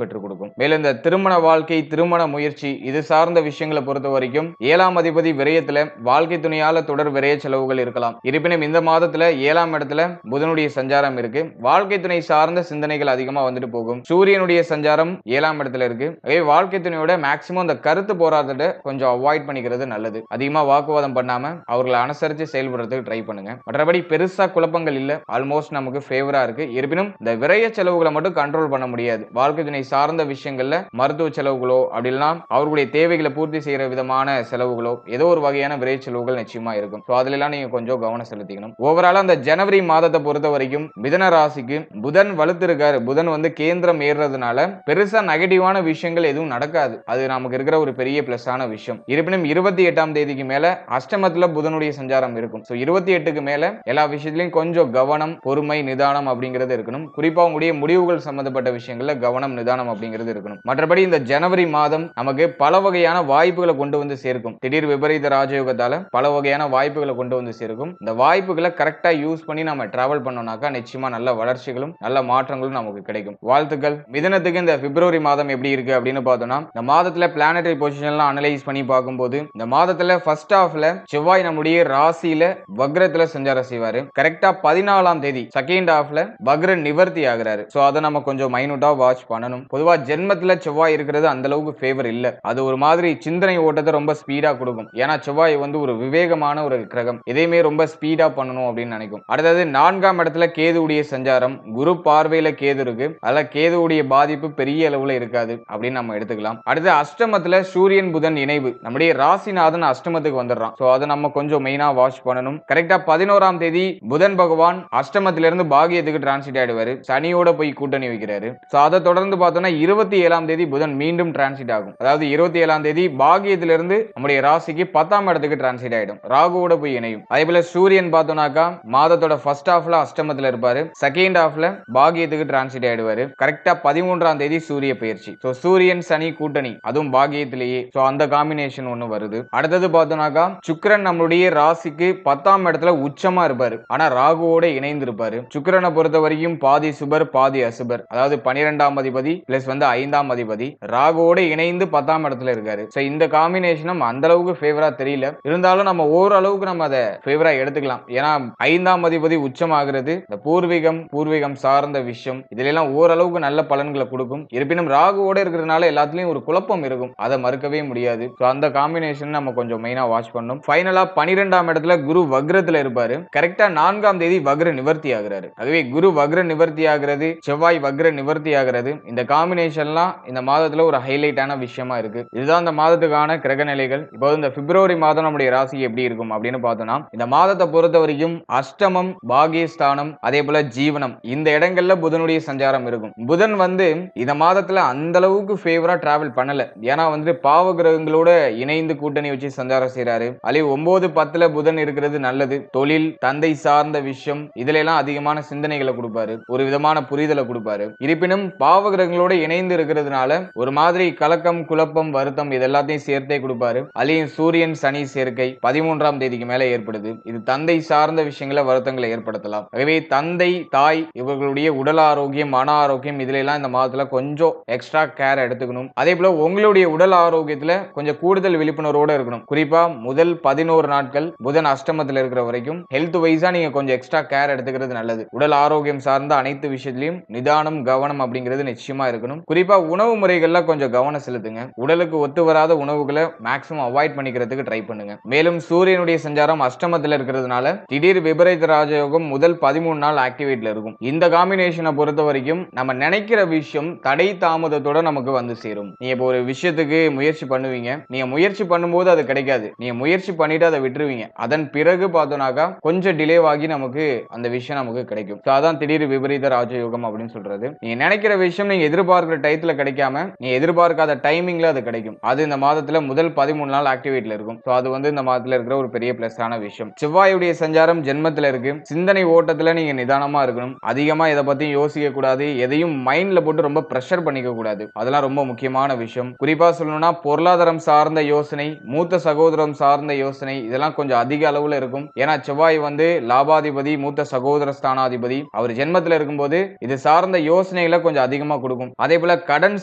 பெற்றுக் கொடுக்கும். மேலும் இந்த திருமண வாழ்க்கை, திருமண முயற்சி இது சார்ந்த விஷயங்களை பொறுத்த வரைக்கும் 7ஆம் அதிபதி விரயத்துல வாழ்க்கை துணையால தொடர் விரய செலவுகள் இருக்கலாம். இருப்பினும் இந்த மாதத்துல 7ஆம் இடத்துல புதனுடைய சஞ்சாரம் இருக்கு. வாழ்க்கை துணை சார்ந்த சிந்தனைகள் அதிகமா வந்துட்டு போகும். சூரியனுடைய சஞ்சாரம் 7ஆம் இடத்துல இருக்கு. வாழ்க்கை துணையோட மேக்சிமம் இந்த கருத்து போராட்டத்தை கொஞ்சம் அவாய்ட் பண்ணிக்கிறது நல்லது. அதிகமா வாக்குவாதம் பண்ணாம அவர்களை அனுசரிச்சு செயல்படுறதுக்கு ட்ரை பண்ணுங்க. மற்றபடி பெருசா குழப்பங்கள் இல்ல. ஆல்மோஸ்ட் நமக்கு ஃபேவரா இருக்கு. இருப்பினும் இந்த விரய செலவுகளை மட்டும் கண்ட்ரோல் பண்ண முடியாது. வாழ்க்கை துணை சார்ந்த விஷயங்கள்ல மருத்துவ செலவுகளோ அப்படிலாம் அவர்களுடைய தேவைகளை பூர்த்தி செய்யற விதமான செலவுகளோ ஏதோ ஒரு வகையான விரை செலவுகள் நிச்சயமா இருக்கும். அதுல எல்லாம் நீங்க கொஞ்சம் கவனம் செலுத்திக்கணும். ஓவராலா அந்த ஜனவரி மாதத்தை பொறுத்த வரைக்கும் மிதுன ராசிக்கு புதன் வலுத்திருக்காரு. புதன் வந்து கேந்திரம் ஏறுறதுனால பெருசா நெகட்டிவான விஷயங்கள் எதுவும் நடக்காது. அது நமக்கு இருக்கிற ஒரு பெரிய பிளஸ் ஆன விஷயம். இருப்பினும் 28ஆம் தேதிக்கு மேல அஷ்டமத்துல புதனுடைய சஞ்சாரம் இருக்கும். 28க்கு மேல எல்லா விஷயத்திலையும் கொஞ்சம் கவனம், பொறுமை, நிதானம் அப்படிங்கிறது இருக்கணும். குறிப்பா உங்களுடைய முடிவுகள் சம்பந்தப்பட்ட விஷயங்கள்ல கவனம், நிதானம் அப்படிங்கிறது இருக்கணும். மற்றபடி இந்த ஜனவரி மாதம் நமக்கு பல வகையான வாய்ப்புகளை கொண்டு வந்து சேர்க்கும். திடீர் விபரீத ராஜயோகத்தால பல வகையான வாய்ப்புகளை கொண்டு வந்து சேர்க்கும். இந்த வாய்ப்புகளை கரெக்டா யூஸ் பண்ணி நம்ம டிராவல் பண்ணோம்னாக்கா நிச்சயமா நல்ல வளர்ச்சிகளும் நல்ல மாற்றங்களும் நமக்கு கிடைக்கும். வாழ்த்துக்கள். மிதுனத்துக்கு இந்த பிப்ரவரி மாதம் எப்படி இருக்கு அப்படின்னு பார்த்தோம்னா, இந்த மாதத்துல பிளானட்டரி பொசிஷன்லாம் அனலைஸ் பண்ணி பார்க்கும்போது இந்த மாதத்துல ஃபர்ஸ்ட் ஹாஃப்ல செவ்வாய் நம்முடைய ராசியில வக்ரத்துல சஞ்சாரம் செய்வாரு. கரெக்டா 14ஆம் தேதி செகண்ட் ஹாஃப்ல வக்ர நிவர்த்தி ஆகுறாரு. சோ அதை நம்ம கொஞ்சம் மைனூட்டா வாட்ச் பண்ணணும். பொதுவா ஜென்மத்துல செவ்வாய் இருக்கிறது அந்த அளவுக்கு ஃபேவர் இல்ல. அது ஒரு மாதிரி சிந்தனை ஓட்டத்தை ரொம்ப ஸ்பீடா கொடுக்கும். ஏன்னா செவ்வாய் வந்து ஒரு விவேகமான ஒரு கிரகம். எதையுமே ரொம்ப ஸ்பீடா பண்ணணும் அப்படின்னு நினைக்கும். அடுத்தது 4ஆம் இடத்துல கேதுவுடைய சஞ்சாரம். குரு பார்வையில கேது இருக்கு. அதுல கேதுவுடைய பாதிப்பு பெரிய அளவுல இருக்காது அப்படின்னு நம்ம எடுத்துக்கலாம். அடுத்து அஷ்டமத்துல சூரியன் புதன் இணைவு. நம்முடைய ராசிநாதன் அஷ்டமத்துக்கு வந்துடுறான். சோ அதை நம்ம கொஞ்சம் மெயினா வாட்ச் பண்ணணும். கரெக்டா 11ஆம் தேதி புதன் பகவான் அஷ்டமத்திலிருந்து பாகியத்துக்கு டிரான்சிட் ஆயிடுவாரு. சனியோட போய் கூட்டணி வைக்கிறாரு. சோ அதை தொடர்ந்து பார்த்தோம்னா 27ஆம் தேதி புதன் மீண்டும் டிரான்சிட் ஆகும். அதாவது 27ஆம் தேதி பாகியத்திலிருந்து நம்முடைய ராசிக்கு 10ஆம் இடத்துக்கு டிரான்சிட் ஆயிடும். ராகுவோட போய் இணையும். அதே போல சூரியன் பார்த்தோம்னாக்கா மாதத்தோட ஃபர்ஸ்ட் ஹாஃப்ல அஷ்டமத்துல இருப்பாரு. செகண்ட் ஹாஃப்ல பாகியத்துக்கு டிரான்சிட் ஆயிடுவாரு. கரெக்டா 13ஆம் தேதி சூரிய பயிற்சி. சோ சூரியன் சனி கூட்டணி, அதுவும் பாகியத்திலேயே. சோ அந்த காம்பினேஷன் ஒன்னு வருது. அடுத்தது பார்த்தோம்னாக்கா சுக்கிரன் நம்மளுடைய ராசிக்கு 10ஆம் இடத்துல உச்சமா இருப்பாரு. ஆனா ராகுவோட இணைந்து இருப்பாரு. சுக்கிரனை பொறுத்த வரைக்கும் பாதி சுபர் பாதி அசுபர். அதாவது 12ஆம் அதிபதி பிளஸ் வந்து 5ஆம் அதிபதி ராகுவோட இணைந்து 10ஆம் இடத்துல இருக்காரு. சோ இந்த காம்பினேஷனும் அந்த அளவுக்கு ஃபேவரா தெரியல. இருந்தாலும் நம்ம ஓரளவுக்கு நம்ம அதை ஃபேவரா எடுத்துக்கலாம். ஏன்னா 5ஆம் அதிபதி உச்சம் ஆகிறது. இந்த பூர்வீகம் சார்ந்த விஷயம் இதுல எல்லாம் ஓரளவுக்கு நல்ல பலன்களை கொடுக்கும். இருப்பினும் ராகுவோட இருக்கிறதுனால எல்லாத்துலயும் ஒரு குழப்பம் இருக்கும். அதை மறுக்கவே முடியாது. சோ அந்த காம்பினேஷன் நம்ம கொஞ்சம் மெயினா வாட்ச் பண்ணணும். ஃபைனலா 12ஆம் இடத்துல குரு வக்ரத்துல இருப்பாரு. கரெக்டா 4ஆம் தேதி வக்ர நிவர்த்தி ஆகிறாரு. அதுவே குரு வக்ர நிவர்த்தி ஆகிறது, செவ்வாய் வக்ர நிவர்த்தி ஆகிறது. இந்த காம்பினேஷன்லாம் இந்த மாதத்துல ஒரு ஹைலைட்டான விஷயமா இருக்கு. இதுதான் இந்த மாதத்துக்கான கிரக நிலைகள். இப்போ இந்த பிப்ரவரி மாதம் நம்முடைய ராசி எப்படி இருக்கும் அப்படின்னு பார்த்தோம்னா, இந்த மாதத்தை பொறுத்த வரைக்கும் அஷ்டமம், பாகியஸ்தானம், அதே போல ஜீவனம் இந்த இடங்கள்ல புதனுடைய சஞ்சாரம் இருக்கும். புதன் வந்து இந்த மாதத்துல அந்த அளவுக்கு ஃபேவரா டிராவல் பண்ணல. ஏன்னா வந்து பாவ கிரகங்களோட இணைந்து கூட்டணி வச்சு சஞ்சாரம் செய்யறாரு. அல்லது 9-10ல புதன் இருக்கிறது நல்லது. தொழில், தந்தை சார்ந்த விஷயம் இதுல எல்லாம் அதிகமான சிந்தனைகளை கொடுப்பாரு. ஒரு விதமான புரிதலை கொடுப்பாரு. இருப்பினும் பாவ கிரகங்களோட இணைந்து இருக்கிறதுனால ஒரு மாதிரி கலக்கம், குழப்பம், வருத்தம் இது எல்லாத்தையும் சேர்த்தே கொடுப்பாரு. அலியும் சூரியன் சனி சேர்க்கை 13ஆம் தேதிக்கு மேல ஏற்படுது. இது தந்தை சார்ந்த விஷயங்களை வருத்தங்களை ஏற்படுத்தலாம். ஆகவே தந்தை, தாய் இவர்களுடைய உடல் ஆரோக்கியம், மன ஆரோக்கியம் இதுல எல்லாம் இந்த மாதத்துல கொஞ்சம் எக்ஸ்ட்ரா கேர் எடுத்துக்கணும். அதே போல உங்களுடைய உடல் ஆரோக்கியத்துல கொஞ்சம் கூடுதல் விழிப்புணர்வோட இருக்கணும். குறிப்பா முதல் 11 நாட்கள் புதன் அஷ்டமத்துல இருக்கிற வரைக்கும் ஹெல்த் வைஸா நீங்க கொஞ்சம் எக்ஸ்ட்ரா கேர் எடுத்துக்கிறது நல்லது. உடல் ஆரோக்கியம் சார்ந்த அனைத்து விஷயத்திலையும் நிதானம், கவனம் அப்படிங்கிறது நிச்சயமா இருக்கணும். குறிப்பா உணவு முறைகள்ல கொஞ்சம் கவனம் செலுத்துங்க. உடலுக்கு ஒத்து வராத உணவுகளை மேக்ஸிமம் அவாய்ட் பண்ணிக்கிறதுக்கு ட்ரை பண்ணுங்க. மேலும் சூரியனுடைய சஞ்சாரம் அஷ்டமத்துல இருக்கிறதுனால திடீர் விபரீத ராஜயோகம் முதல் 13 நாள் ஆக்டிவேட்ல இருக்கும். இந்த காம்பினேஷனை பொறுத்த வரைக்கும் நம்ம நினைக்கிற விஷயம் தடை தாமதத்தோட நமக்கு வந்து சேரும். நீங்க இப்போ ஒரு விஷயத்துக்கு முயற்சி பண்ணுவீங்க. நீங்க முயற்சி பண்ணும்போது அது கிடைக்காது. நீங்க முயற்சி பண்ணிட்டு அதை விட்டுருவீங்க. அதன் பிறகு பார்த்தோம்னாக்கா கொஞ்சம் டிலே ஆகி நமக்கு அந்த விஷயம் நமக்கு கிடைக்கும். அதான் திடீர் விபரீத ராஜ ராஜயோகம் அப்படின்னு சொல்றது. நீங்க நினைக்கிற விஷயம் நீங்க எதிர்பார்க்கிற டயத்துல கிடைக்காம நீங்க எதிர்பார்க்காத டைமிங்ல அது கிடைக்கும். அது இந்த மாதத்துல முதல் 13 நாள் ஆக்டிவேட்ல இருக்கும். சோ அது வந்து இந்த மாதத்துல இருக்கிற ஒரு பெரிய பிளஸ் ஆன விஷயம். செவ்வாயுடைய சஞ்சாரம் ஜென்மத்துல இருக்கு. சிந்தனை ஓட்டத்துல நீங்க நிதானமா இருக்கணும். அதிகமா எதை பத்தியும் யோசிக்க கூடாது. எதையும் மைண்ட்ல போட்டு ரொம்ப பிரஷர் பண்ணிக்க கூடாது. அதெல்லாம் ரொம்ப முக்கியமான விஷயம். குறிப்பா சொல்லணும்னா பொருளாதாரம் சார்ந்த யோசனை, மூத்த சகோதரம் சார்ந்த யோசனை இதெல்லாம் கொஞ்சம் அதிக அளவுல இருக்கும். ஏன்னா செவ்வாய் வந்து லாபாதிபதி, மூத்த சகோதர ஸ்தானாதிபதி. அவர் ஜென்மத்துல இருக்கும்போது இது சார்ந்த யோசனைகளை கொஞ்சம் அதிகமா கொடுக்கும். அதே போல கடன்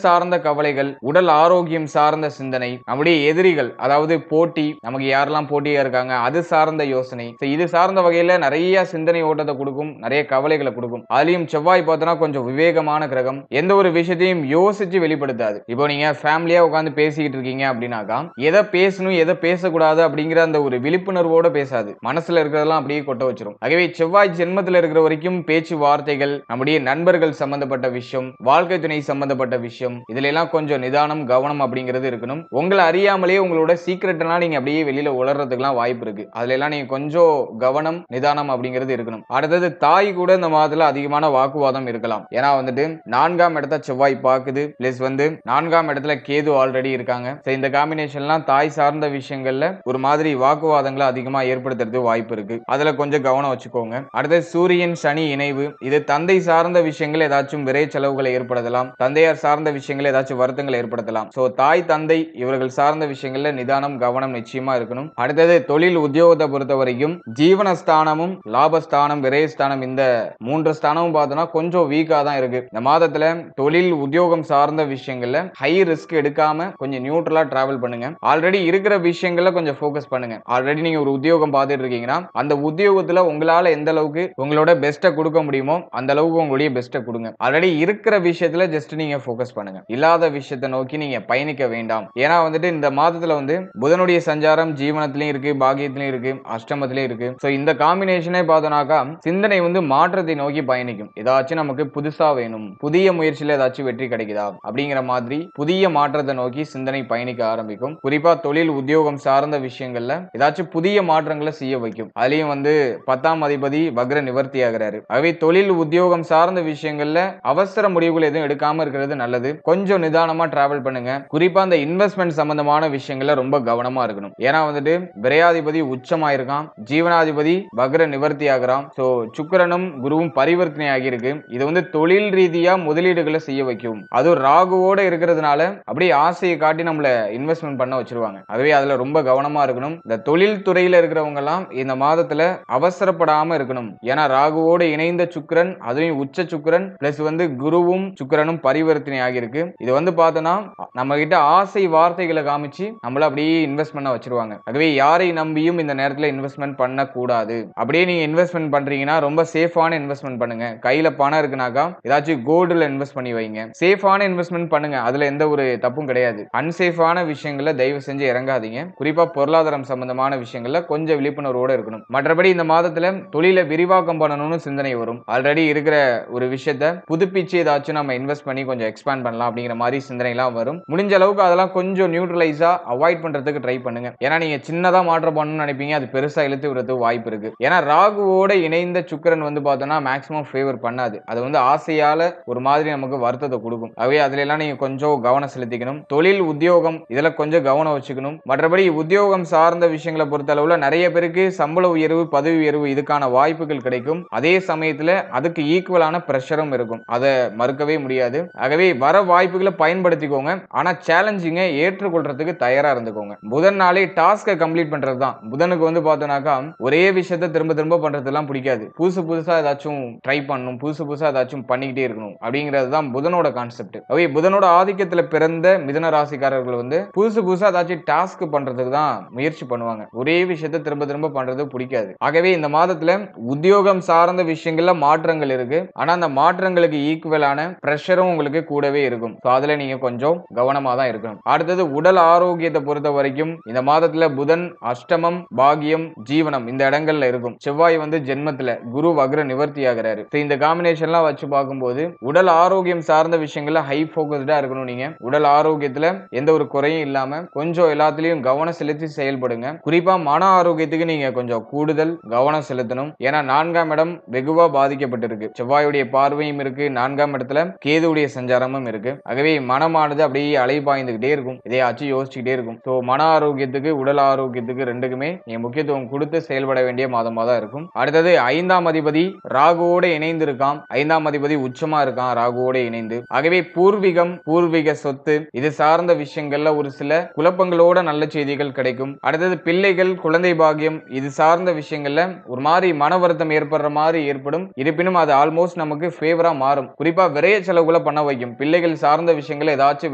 சார்ந்த கவலைகள், உடல் ஆரோக்கியம் சார்ந்த சிந்தனை, நம்முடைய எதிரிகள் அதாவது போட்டி, நமக்கு யாரெல்லாம் போட்டியா இருக்காங்க அது சார்ந்த யோசனை, இது சார்ந்த வகையில நிறைய சிந்தனை ஓட்டத்தை கொடுக்கும், நிறைய கவலைகளை கொடுக்கும். அதுலயும் செவ்வாய் பார்த்தோன்னா கொஞ்சம் விவேகமான கிரகம். எந்த ஒரு விஷயத்தையும் யோசிச்சு வெளிப்படுத்தாது. இப்போ நீங்க ஃபேமிலியா உட்கார்ந்து பேசிக்கிட்டு இருக்கீங்க அப்படின்னாக்கா எதை பேசணும் எதை பேசக்கூடாது அப்படிங்கிற அந்த ஒரு விழிப்புணர்வோட பேசாது. மனசுல இருக்கிறதெல்லாம் அப்படியே கொட்ட வச்சிரும். ஆகவே செவ்வாய் ஜென்மத்தில் இருக்கிற வரைக்கும் பேச்சு வார்த்தைகள், நம்முடைய நண்பர்கள் சம்பந்தப்பட்ட விஷயம், வாழ்க்கை துணை சம்பந்தப்பட்ட விஷயம், இதுல எல்லாம் கொஞ்சம் நிதானம் கவனம் அப்படிங்கிறது இருக்கணும். உங்களை அறியாமலே உங்களோட சீக்ரெட் எல்லாம் நீங்க அப்படியே வெளியில உளறதுக்குலாம் வாய்ப்பு இருக்கு. அதுல எல்லாம் நீங்க கொஞ்சம் கவனம் நிதானம் அப்படிங்கிறது இருக்கணும். அடுத்தது தாய் கூட இந்த மாதத்துல அதிகமான வாக்குவாதம் இருக்கலாம். ஏன்னா வந்துட்டு 4ஆம் இடத்தை செவ்வாய் பாக்குது, பிளஸ் வந்து 4ஆம் இடத்துல கேது ஆல்ரெடி இருக்காங்க. இந்த காம்பினேஷன்லாம் தாய் சார்ந்த விஷயங்கள்ல ஒரு மாதிரி வாக்குவாதங்களை அதிகமா ஏற்படுத்துறது வாய்ப்பு இருக்கு. அதுல கொஞ்சம் கவனம் வச்சுக்கோங்க. அடுத்து சூரியன் சனி இணைவு, இது தந்தை சார்ந்த விஷயங்கள் ஏதாச்சும் விரை செலவுகளை ஏற்படுத்தலாம். தந்தையார் சார்ந்த விஷயங்கள் ஏதாச்சும் வருத்தங்களை ஏற்படுத்தலாம். சோ தாய் தந்தை இவர்கள் சார்ந்த விஷயங்கள்ல நிதானம் கவனம் நிச்சயமா இருக்கணும். அடுத்தது தொழில் உத்தியோகத்தை பொறுத்த வரைக்கும் ஜீவனஸ்தானமும் லாபஸ்தானம் விரயஸ்தானம் இந்த 3 ஸ்தானமும் பார்த்தோம்னா கொஞ்சம் வீக்கா தான் இருக்கு. இந்த மாதத்துல தொழில் உத்தியோகம் சார்ந்த விஷயங்கள்ல ஹை ரிஸ்க் எடுக்காம கொஞ்சம் நியூட்ரலா டிராவல் பண்ணுங்க. ஆல்ரெடி இருக்கிற விஷயங்கள்ல கொஞ்சம் ஃபோக்கஸ் பண்ணுங்க. ஆல்ரெடி நீங்க ஒரு உத்தியோகம் பார்த்துட்டு இருக்கீங்கன்னா அந்த உத்தியோகத்துல உங்களால எந்த அளவுக்கு உங்களோட பெஸ்ட்டை கொடுக்க முடியுமோ அந்த அளவுக்கு உங்களுடைய பெஸ்ட்டை கொடுங்க. ஆல்ரெடி இருக்கிற விஷயத்துல ஜஸ்ட் நீங்க ஃபோக்கஸ் பண்ணுங்க. இல்லாத விஷயத்தை நோக்கி நீங்க பயணிக்க வேண்டாம். ஏன்னா வந்துட்டு இந்த மாதத்துல வந்து புதனுடைய சஞ்சாரம் ஜீவனத்திலயும் இருக்கு, பாகியத்திலயும் இருக்கு, அஷ்டமத்திலயும் இருக்கு. சோ இந்த காம்பினேஷனே பார்த்தோம்னாக்கா சிந்தனை வந்து மாற்றத்தை நோக்கி பயணிக்கும். ஏதாச்சும் நமக்கு புதுசா வேணும், புதிய முயற்சியில ஏதாச்சும் வெற்றி கிடைக்குதா அப்படிங்கிற மாதிரி புதிய மாற்றத்தை நோக்கி சிந்தனை பயணிக்க ஆரம்பிக்கும். குறிப்பா தொழில் உத்தியோகம் சார்ந்த விஷயங்கள்ல ஏதாச்சும் புதிய மாற்றங்களை செய்ய வைக்கும். அதுலயும் வந்து 10ஆம் அதிபதி வக்ர நிவர்த்தி ஆகிறாரு. ஆகவே தொழில் உத்தியோகம் சார்ந்த விஷயங்கள்ல அவசர முடிவுகள் எதுவும் எடுக்காம இருக்கிறது நல்லது. கொஞ்சம் நிதானமா டிராவல் பண்ணுங்க. குறிப்பா அந்த இன்வெஸ்ட்மெண்ட் சம்பந்தமான விஷயங்கள்ல ரொம்ப கவனமா இருக்கணும். ஏன்னா வந்துட்டு விரையாதிபதி உச்சமா இருக்கான், ஜீவனாதிபதி வக்ர நிவர்த்தி ஆகிறான். சோ சுக்கிரனும் குருவும் பரிவர்த்தனை ஆகியிருக்கு. இது வந்து தொழில் ரீதியா முதலீடுகளை செய்ய வைக்கும். அது ராகுவோட இருக்கிறதுனால அப்படியே ஆசையை காட்டி நம்மள இன்வெஸ்ட்மெண்ட் பண்ண வச்சிருவாங்க. அதுவே அதுல ரொம்ப கவனமா இருக்கணும். இந்த தொழில் துறையில இருக்கிறவங்க எல்லாம் இந்த மாதத்துல அவசரப்படாம இருக்கணும். ஏன்னா ராகுவோடு இணைந்த சுக்கிரன், அதுவும் உச்ச சுக்கிரன் பிளஸ் வந்து குருவும் சுக்கிரனும் பரிவர்த்தனை ஆகியிருக்கு. இது வந்து பார்த்தோம்னா நம்ம கிட்ட ஆசை வார்த்தைகளை காமிச்சு நம்மள அப்படியே இன்வெஸ்ட் பண்ண வச்சிருவாங்க. ஆகவே யாரை நம்பியும் இந்த நேரத்துல இன்வெஸ்ட்மெண்ட் பண்ண கூடாது. அப்படியே நீங்க இன்வெஸ்ட்மெண்ட் பண்றீங்கன்னா ரொம்ப சேஃபான இன்வெஸ்ட்மெண்ட் பண்ணுங்க. கையில பணம் இருக்குனாக்கா ஏதாச்சும் கோல்டுல இன்வெஸ்ட் பண்ணி வைங்க. சேஃபான இன்வெஸ்ட்மெண்ட் பண்ணுங்க. அதுல எந்த ஒரு தப்பும் கிடையாது. அன்சேஃபான விஷயங்களை தயவு செஞ்சு இறங்காதீங்க. குறிப்பா பொருளாதாரம் சம்பந்தமான விஷயங்கள்ல கொஞ்சம் விழிப்புணர்வோட இருக்கணும். மற்றபடி இந்த மாதத்துல தொழிலை விரிவாக்கம் பண்ணணும்னு சிந்தனை வரும். ஆல்ரெடி இருக்கிற ஒரு விஷயத்தை புதுப்பிச்சு ஏதாச்சும் நம்ம இன்வெஸ்ட் பண்ணி கொஞ்சம் எக்ஸ்பேண்ட் பண்ணலாம் அப்படிங்கிற மாதிரி சிந்தனை எல்லாம் வரும். முடிஞ்ச அளவுக்கு அதெல்லாம் கொஞ்சம் நியூட்ரலைஸா அவாய்ட் பண்றதுக்கு ட்ரை பண்ணுங்க. ஏன்னா நீங்க சின்னதா மாற்றம் பண்ணணும்னு நினைப்பீங்க, அது பெருசா இழுத்து விடுறதுக்கு வாய்ப்பு இருக்கு. ஏன்னா ராகுவோட இணைந்த சுக்கிரன் வந்து பார்த்தோம்னா மேக்ஸிமம் ஃபேவர் பண்ணாது. அது வந்து ஆசையால ஒரு மாதிரி நமக்கு வருத்தத்தை கொடுக்கும். ஆகவே அதுல எல்லாம் நீங்க கொஞ்சம் கவனம் செலுத்திக்கணும். தொழில் உத்தியோகம் இதுல கொஞ்சம் கவனம் வச்சுக்கணும். மற்றபடி உத்தியோகம் சார்ந்த விஷயங்களை பொறுத்த அளவுல நிறைய பேருக்கு சம்பள உயர்வு பதவி உயர்வு இதுக்கான வாய்ப்புகள் கிடைக்கும். அதே சமயத்துல அதுக்கு ஈக்குவலான பிரஷரும் இருக்கும். அதை மறுக்கவே முடியாது. ஆகவே வர வாய்ப்புகளை பயன்படுத்திக்கோங்க. ஆனா சேலஞ்சிங்க ஏற்றுக்கொள்றதுக்கு தயாரா இருந்துக்கோங்க. புதன் நாளே டாஸ்கை கம்ப்ளீட் பண்றது தான். புதனுக்கு வந்து பார்த்தோம்னாக்கா ஒரே விஷயத்தை திரும்ப திரும்ப பண்றதெல்லாம் பிடிக்காது. புதுசு புதுசா ஏதாச்சும் ட்ரை பண்ணணும், புதுசு புதுசா ஏதாச்சும் பண்ணிக்கிட்டே இருக்கணும் அப்படிங்கிறது தான் புதனோட கான்செப்ட். அவை புதனோட ஆதிக்கத்துல பிறந்த மிதுன ராசிக்காரர்கள் வந்து புதுசு புதுசா ஏதாச்சும் டாஸ்க் பண்றதுக்கு தான் முயற்சி பண்ணுவாங்க. ஒரே விஷயத்தை திரும்ப திரும்ப பண்றது பிடிக்காது. ஆகவே இந்த மாதத்துல உத்தியோகம் சார்ந்த விஷயங்கள்ல மாற்றங்கள் இருக்கு. ஆனா அந்த மாற்றங்களுக்கு ஈக்குவலான பிரஷரும் உங்களுக்கு கூடவே இருக்கும். அதுல நீங்க கொஞ்சம் கவனமா தான் இருக்கணும். அடுத்தது உடல் ஆரோக்கியத்தை பொறுத்த வரைக்கும் இந்த மாதத்துல புதன் அஷ்டமம் பாகியம் ஜீவனம் இந்த இடங்கள்ல இருக்கும். செவ்வாய் வந்து ஜென்மத்துல குரு வக்ர நிவர்த்தி ஆகிறாரு. இந்த காம்பினேஷன்லாம் வச்சு பார்க்கும்போது உடல் ஆரோக்கியம் சார்ந்த விஷயங்கள்ல ஹை போக்கஸ்டா இருக்கணும். நீங்க உடல் ஆரோக்கியத்துல எந்த ஒரு குறையும் இல்லாம கொஞ்சம் எல்லாத்துலயும் கவனம் செலுத்தி செயல்படுங்க. குறிப்பா மன ஆரோக்கியத்துக்கு நீங்க கொஞ்சம் கூடுதல் கவனம் செலுத்தணும். ஏன்னா 4ஆம் இடம் வெகுவா பாதிக்கப்பட்டிருக்கு. செவ்வாய் செவ்வாயுடைய பார்வையும் இருக்கு, 4ஆம் இடத்துல கேதுவுடைய சஞ்சாரமும் இருக்கு. ஆகவே மனமானது அப்படியே அலைபாய்ந்துகிட்டே இருக்கும், இதையாச்சும் யோசிச்சுக்கிட்டே இருக்கும். ஸோ மன ஆரோக்கியத்துக்கு உடல் ஆரோக்கியத்துக்கு ரெண்டுக்குமே நீங்க முக்கியத்துவம் கொடுத்து செயல்பட வேண்டிய மாதமா தான் இருக்கும். அடுத்தது 5ஆம் அதிபதி ராகுவோட இணைந்து இருக்கான். 5ஆம் அதிபதி உச்சமா இருக்கான் ராகுவோட இணைந்து. ஆகவே பூர்வீகம், பூர்வீக சொத்து இது சார்ந்த விஷயங்கள்ல ஒரு சில குழப்பங்களோட நல்ல செய்திகள் கிடைக்கும். அடுத்தது பிள்ளைகள், குழந்தை பாக்கியம் இது சார்ந்த விஷயங்கள்ல ஒரு மாதிரி மன வருத்தம் ஏற்படுற மாதிரி ஏற்படும். இருப்பினும் அது ஆல்மோஸ்ட் நமக்கு ஃபேவரா மாறும். குறிப்பா விரைய செலவுகளை பண்ண வைக்கும். பிள்ளைகள் சார்ந்த விஷயங்களை ஏதாச்சும்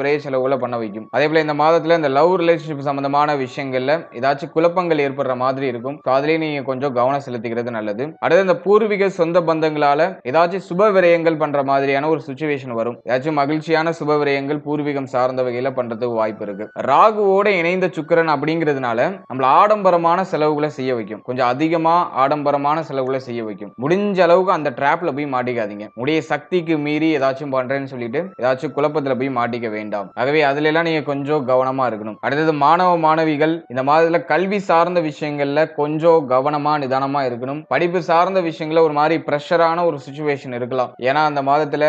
விரைய செலவுகளை பண்ண வைக்கும். அதே போல இந்த மாதத்துல இந்த லவ் ரிலேஷன்ஷிப் சம்பந்தமான விஷயங்கள்ல ஏதாச்சும் குழப்பங்கள் ஏற்படுற மாதிரி இருக்கும். அதுலயே நீங்க கொஞ்சம் கவனம் செலுத்திக்கிறது நல்லது. அடுத்து இந்த பூர்வீக சொந்த பந்தங்களால ஏதாச்சும் சுப விரயங்கள் பண்ற மாதிரியான ஒரு சிச்சுவேஷன் வரும். ஏதாச்சும் மகிழ்ச்சியான சுப விரயங்கள் பூர்வீகம் சார்ந்த வகையில பண்றதுக்கு வாய்ப்பு இருக்கு. ராகுவோட இணைந்த சுக்கிரன் அப்படிங்கிறதுனால நம்மள ஆடம்பரமான செலவுகளை செய்ய வைக்கும். கொஞ்சம் அதிகமா ஆடம்பரமான செலவுகளை செய்ய வைக்கும். முடிஞ்ச அளவுக்கு அந்த டிராப்ல போய் மாட்டிக்காதீங்க. உடைய சக்திக்கு மீறி ஏதாச்சும் பண்றேன்னு சொல்லிட்டு ஏதாச்சும் குழப்பத்துல போய் மாட்டிக்க வேண்டாம். ஆகவே அதுல எல்லாம் நீங்க கொஞ்சம் கவனமா இருக்கணும். அடுத்தது மாணவ மாணவிகள் இந்த மாதத்துல கல்வி சார்ந்த விஷயங்கள்ல கொஞ்சம் கவனமா நிதானமா இருக்கணும். படிப்பு சார்ந்த விஷயங்கள ஒரு மாதிரி பிரஷரான ஒரு சிச்சுவேஷன் இருக்கலாம். ஏன்னா அந்த மாதத்துல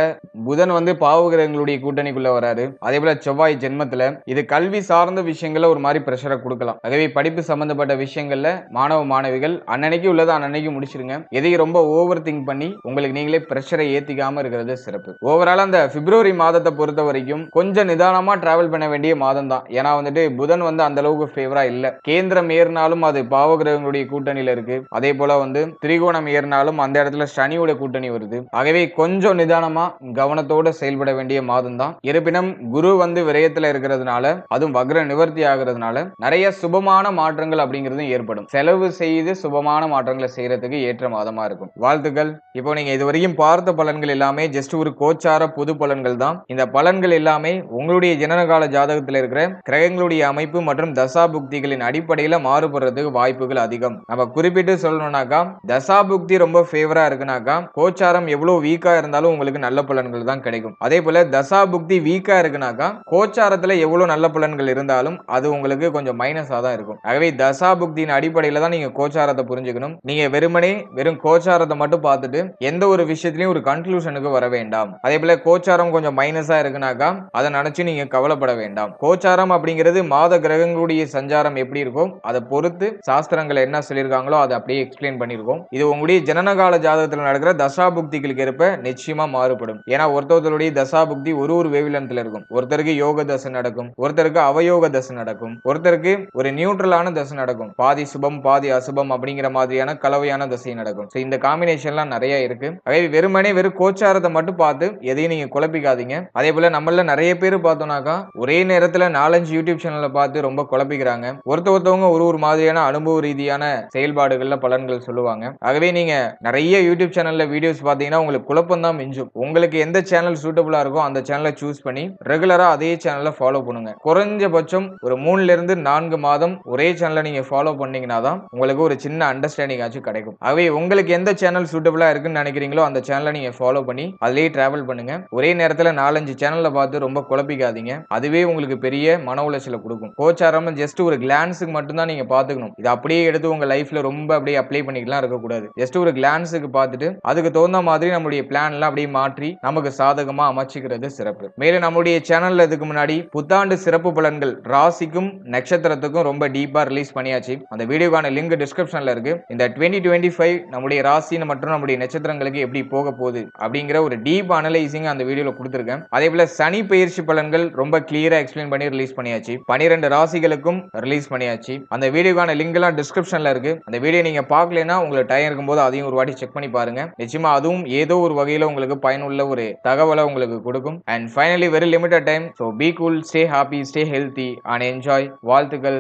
புதன் வந்து பாவகிரகங்களுடைய கூட்டணிக்குள்ள வராரு. அதே போல செவ்வாய் ஜென்மத்துல இது கல்வி சார்ந்த விஷயங்கள ஒரு மாதிரி பிரஷரை கொடுக்கலாம். ஆகவே படிப்பு சம்பந்தப்பட்ட விஷயங்கள்ல மாணவ மாணவிகள் அன்னன்னைக்கு உள்ளதை அன்னன்னைக்கு முடிச்சிருங்க. எதையும் ரொம்ப ஓவர் திங்க் பண்ணி உங்களுக்கு நீங்களே பிரஷரை ஏத்திக்காம இருக்கிறது சிறப்பு. ஓவரால் அந்த பிப்ரவரி மாதத்தை பொறுத்த வரைக்கும் கொஞ்சம் நிதானமா டிராவல் பண்ண வேண்டிய மாதம் தான். ஏன்னா வந்துட்டு புதன் வந்து அந்த அளவுக்கு ஃபேவரா இல்ல. கேந்திரம் ஏறினாலும் அது பாவகிரகங்களுடைய கூட்டணியில இருக்கு. அதே போல வந்து திரிகோணம் ஏறினாலும் அந்த இடத்துல சனியோட கூட்டணி வருது. ஆகவே கொஞ்சம் நிதானமா கவனத்தோட செயல்பட வேண்டிய மாதம் தான். இருப்பினும் குரு வந்து விரயத்துல இருக்கிறதுனால அதுவும் வக்ர நிவர்த்தி ஆகிறதுனால நிறைய சுபமான மாற்றங்கள் அப்படிங்கிறது ஏற்படும். செலவு செய்து சுபமான மாற்றங்களை செய்யறதுக்கு ஏற்ற மாதமா இருக்கும். வாழ்த்துக்கள். இப்போ நீங்க இதுவரைக்கும் பார்த்த பலன்கள் எல்லாமே ஜஸ்ட் ஒரு கோச்சார பொது பலன்கள் தான். இந்த பலன்கள் எல்லாமே உங்களுடைய ஜனனகால ஜாதகத்தில் இருக்கிற கிரகங்களுடைய அமைப்பு மற்றும் தசாபுக்திகளின் அடிப்படையில மாறுபடுறதுக்கு வாய்ப்புகள் அதிகம். நம்ம குறிப்பிட்டு சொல்லணும்னாக்கா தசாபுக்தி ரொம்ப ஃபேவரா இருக்குனாக்கா கோச்சாரம் எவ்வளவு வீக்கா இருந்தாலும் உங்களுக்கு நல்ல பலன்கள் தான் கிடைக்கும். அதே போல தசாபுக்தி வீக்கா இருக்குனாக்கா கோச்சாரத்துல எவ்வளவு நல்ல பலன்கள் இருந்தாலும் அது உங்களுக்கு கொஞ்சம் மைனஸா தான் இருக்கும். ஆகவே தசாபுக்தியின் அடிப்படையில தான் நீங்க கோச்சாரத்தை புரிஞ்சுக்கணும். நீங்க வெறும் கோச்சாரத்தை மட்டும் பார்த்துட்டு எந்த ஒரு விஷயத்திலையும் ஒரு கன்க்ளூஷனுக்கு வர வேண்டாம். அதே போல கோச்சாரம் கொஞ்சம் மைனஸா இருக்குனாக்கா அதை நினைச்சு நீங்க கவலைப்பட வேண்டாம். கோச்சாரம் அப்படிங்கிறது மாத கிரகங்களுடைய சஞ்சாரம் எப்படி இருக்கும் அதை பொறுத்து சாஸ்திரங்கள் என்ன சொல்லியிருக்காங்களோ அதை அப்படியே எக்ஸ்பிளைன் பண்ணிருக்கோம். இது உங்களுடைய ஜனனகால ஜாதகத்தில் நடக்கிற தசாபுக்திகளுக்கு ஏற்ப நிச்சயமா மாறுபடும். ஏன்னா ஒருத்தருடைய தசாபுக்தி ஒரு வேவ்லென்த்ல இருக்கும். ஒருத்தருக்கு யோக தசை நடக்கும், ஒருத்தருக்கு அவயோக தசை நடக்கும், ஒருத்தருக்கு ஒரு நியூட்ரலான தசை நடக்கும், பாதி சுபம் பாதி அசுபம் அப்படிங்கிற மாதிரியான கலவையான தசை நடக்கும். இந்த காம்பினேஷன்லாம் நிறைய இருக்கு. வெறும் கோச்சாரத்தை மட்டும் பார்த்து எதையும் நீங்க குழப்பிக்காதீங்க. அதே போல நம்மள நிறைய பேர் பார்த்தோம்னாக்கா ஒரே நேரத்துல 4-5 யூடியூப் சேனல்ல பார்த்து ரொம்ப குழப்பிக்கிறாங்க. ஒருத்தவங்க ஒரு மாதிரியான அனுபவ ரீதியான செயல்பாடுகள்ல பலன்கள் சொல்லுவாங்க. ஆகவே நீங்க நிறைய யூடியூப் சேனல்ல வீடியோஸ் பார்த்தீங்கன்னா உங்களுக்கு குழப்பம் தான் மிஞ்சும். உங்களுக்கு எந்த சேனல் சூட்டபிளா இருக்கோ அந்த சேனலை சூஸ் பண்ணி ரெகுலரா அதே சேனலை ஃபாலோ பண்ணுங்க. குறைஞ்சபட்சம் ஒரு 3-4 மாதம் ஒரே சேனலை நீங்க ஃபாலோ பண்ணீங்கன்னா தான் உங்களுக்கு ஒரு சின்ன அண்டர்ஸ்டாண்டிங் ஆச்சு கிடைக்கும். ஆகவே உங்களுக்கு எந்த சேனல் சூட்டபிளா இருக்குன்னு நினைக்கிறீங்களோ அந்த சேனலை நீங்க ஃபாலோ பண்ணி அதிலேயே டிராவல் பண்ணுங்க. ஒரே நேரத்துல 4-5 சேனல்ல பார்த்து ரொம்ப குழப்பிக்காதீங்க. அதுவே உங்களுக்கு பெரிய மன உளைச்சலை கொடுக்கும். கோச்சாரம் ஜஸ்ட் ஒரு கிளான்ஸுக்கு மட்டும் தான் நீங்க பாத்துக்கணும். இது அப்படியே எடுத்து உங்க லைஃப்ல ரொம்ப அப்படியே அப்ளை பண்ணிக்கலாம் இருக்கக்கூடாது. ஜஸ்ட் ஒரு கிளான்ஸுக்கு பார்த்துட்டு அதுக்கு தகுந்த மாதிரி நம்மளுடைய பிளான் எல்லாம் அப்படியே மாற்றி நமக்கு சாதகமா அமைச்சுக்கிறது சிறப்பு. மேலும் நம்மளுடைய சேனல்ல இதுக்கு முன்னாடி புத்தாண்டு சிறப்பு பலன்கள் ராசிக்கும் நட்சத்திரத்துக்கும் ரொம்ப டீப்பா ரிலீஸ் பண்ணியாச்சு. அந்த வீடியோக்கான லிங்க் டிஸ்கிரிப்ஷன்ல இருக்கு. இந்த 2025 நம்முடைய ராசி மற்றும் நம்முடைய நட்சத்திரங்களுக்கு எப்படி போக போகுது அப்படிங்கிற ஒரு டீப் அனலைசிங் அந்த வீடியோல கொடுத்திருக்கேன். அதே போல சனி பெயர்ச்சி பலன்கள் ரொம்ப கிளியரா எக்ஸ்பிளைன் பண்ணி ரிலீஸ் பண்ணியாச்சு. 12 ராசிகளுக்கும் ரிலீஸ் பண்ணியாச்சு. அந்த வீடியோக்கான லிங்க் எல்லாம் டிஸ்கிரிப்ஷன்ல இருக்கு. அந்த வீடியோ நீங்க பார்க்கலனா உங்களுக்கு டைம் இருக்கும்போது அதையும் ஒரு வாட்டி செக் பண்ணி பாருங்க. நிச்சயமா அதுவும் ஏதோ ஒரு வகையில உங்களுக்கு பயனுள்ள ஒரு தகவலை உங்களுக்கு கொடுக்கும். And finally very limited time. So be cool, stay happy, stay healthy and enjoy. வாழ்த்துக்கள்.